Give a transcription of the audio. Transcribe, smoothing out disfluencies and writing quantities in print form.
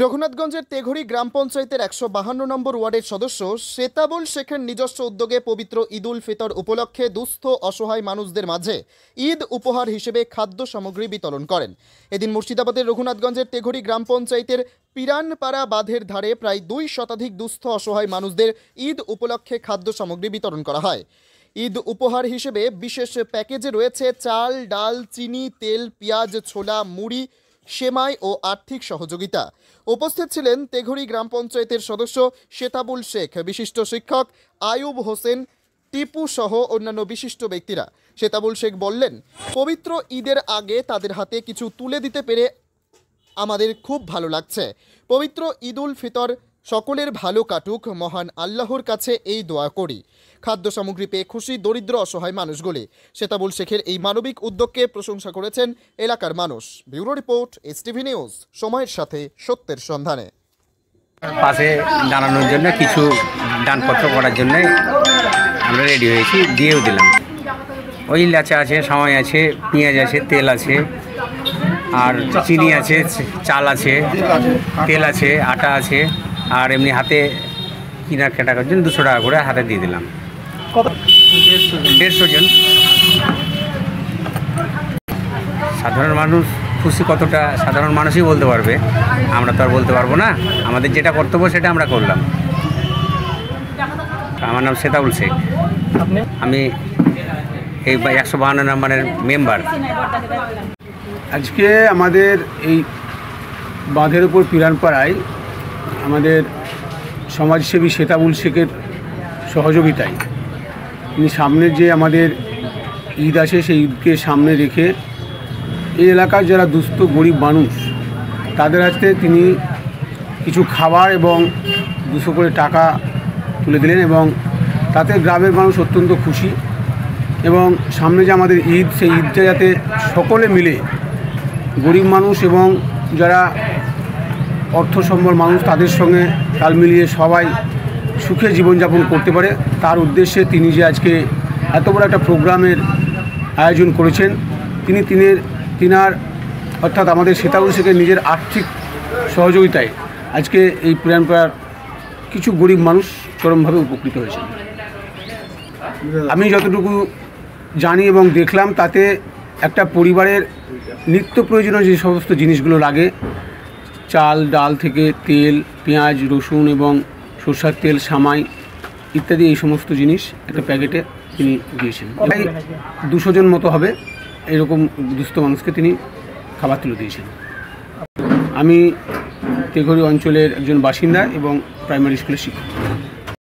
রঘুনাথগঞ্জের তেঘড়ি গ্রাম পঞ্চায়েতের ১৫২ নম্বর ওয়ার্ডের সদস্য শ্বেতাবুল শেখের নিজস্ব উদ্যোগে পবিত্র ঈদ উল ফিতর উপলক্ষে দুস্থ অসহায় মানুষদের মাঝে ঈদ উপহার হিসেবে খাদ্য সামগ্রী বিতরণ করেন। এদিন মুর্শিদাবাদের রঘুনাথগঞ্জের তেঘড়ি গ্রাম পঞ্চায়েতের পিরানপাড়া বাঁধের ধারে প্রায় ২ শতাধিক দুস্থ অসহায় মানুষদের ঈদ উপলক্ষে খাদ্য সামগ্রী বিতরণ করা হয়। ঈদ উপহার হিসেবে বিশেষ প্যাকেজে রয়েছে চাল, ডাল, চিনি, তেল, পেঁয়াজ, ছোলা, মুড়ি, সেমাই ও আর্থিক সহযোগিতা। উপস্থিত ছিলেন তেঘড়ি গ্রাম পঞ্চায়েতের সদস্য শ্বেতাবুল শেখ, বিশিষ্ট শিক্ষক আয়ুব হোসেন, টিপু সহ অন্যান্য বিশিষ্ট ব্যক্তিরা। শ্বেতাবুল শেখ বললেন, পবিত্র ঈদের আগে তাদের হাতে কিছু তুলে দিতে পেরে আমাদের খুব ভালো লাগছে। পবিত্র ঈদ উল ফিতর সকলের ভালো কাটুক, মহান আল্লাহর কাছে এই দোয়া করি। খাদ্য সামগ্রী পেয়ে খুশি দরিদ্র অসহায় মানুষগুলি। শ্বেতাবুল শেখের এই মানবিক উদ্যোগকে প্রশংসা করেছেন এলাকার মানুষ। ব্যুরো রিপোর্ট, এসটিভি নিউজ, সময়ের সাথে সত্যের সন্ধানে। পাশে দাঁড়ানোর জন্য কিছু দানপত্র করার জন্য আমরা রেডি হয়েছি, দিয়েও দিলাম। ওই লাচা আছে, সময় আছে, পেঁয়াজ আছে, তেল আছে, আর চিনি আছে, চাল আছে, তেল আছে, আটা আছে, আর এমনি হাতে কিনা কেটা করার জন্য 200 টাকা করে হাতে দিয়ে দিলাম। 150 জন। সাধারণ মানুষ খুশি কতটা সাধারণ মানুষই বলতে পারবে, আমরা তো আর বলতে পারবো না। আমাদের যেটা কর্তব্য সেটা আমরা করলাম। আমার নাম শ্বেতাবুল শেখ, আমি এই 152 নম্বরের মেম্বার। আজকে আমাদের এই বাঁধের উপর পিরানপাড়ায় আমাদের সমাজসেবী শ্বেতাবুল শেখের সহযোগিতায় তিনি সামনের যে আমাদের ঈদ আছে সেই ঈদকে সামনে রেখে এই এলাকার যারা দুস্থ গরিব মানুষ তাদের হাতে তিনি কিছু খাবার এবং 200 করে টাকা তুলে দিলেন, এবং তাতে গ্রামের মানুষ অত্যন্ত খুশি। এবং সামনে যে আমাদের ঈদ, সেই ঈদটা যাতে সকলে মিলে গরিব মানুষ এবং যারা অর্থসম্বল মানুষ তাদের সঙ্গে তাল মিলিয়ে সবাই সুখে জীবনযাপন করতে পারে, তার উদ্দেশ্যে তিনি যে আজকে এত বড় একটা প্রোগ্রামের আয়োজন করেছেন, তিনার অর্থাৎ আমাদের শ্বেতাবুল শেখের নিজের আর্থিক সহযোগিতায় আজকে এই পিরানপাড়ার কিছু গরিব মানুষ চরমভাবে উপকৃত হয়েছে। আমি যতটুকু জানি এবং দেখলাম তাতে একটা পরিবারের নিত্য প্রয়োজনীয় যে সমস্ত জিনিসগুলো লাগে, চাল ডাল থেকে তেল, পেঁয়াজ, রসুন এবং সরষের তেল, সামাই ইত্যাদি, এই সমস্ত জিনিস একটা প্যাকেটে তিনি দিয়েছেন। প্রায় 200 জন মতো হবে এরকম দুস্থ মানুষকে তিনি খাবার তুলে দিয়েছেন। আমি তেঘড়ি অঞ্চলের একজন বাসিন্দা এবং প্রাইমারি স্কুলের শিক্ষক।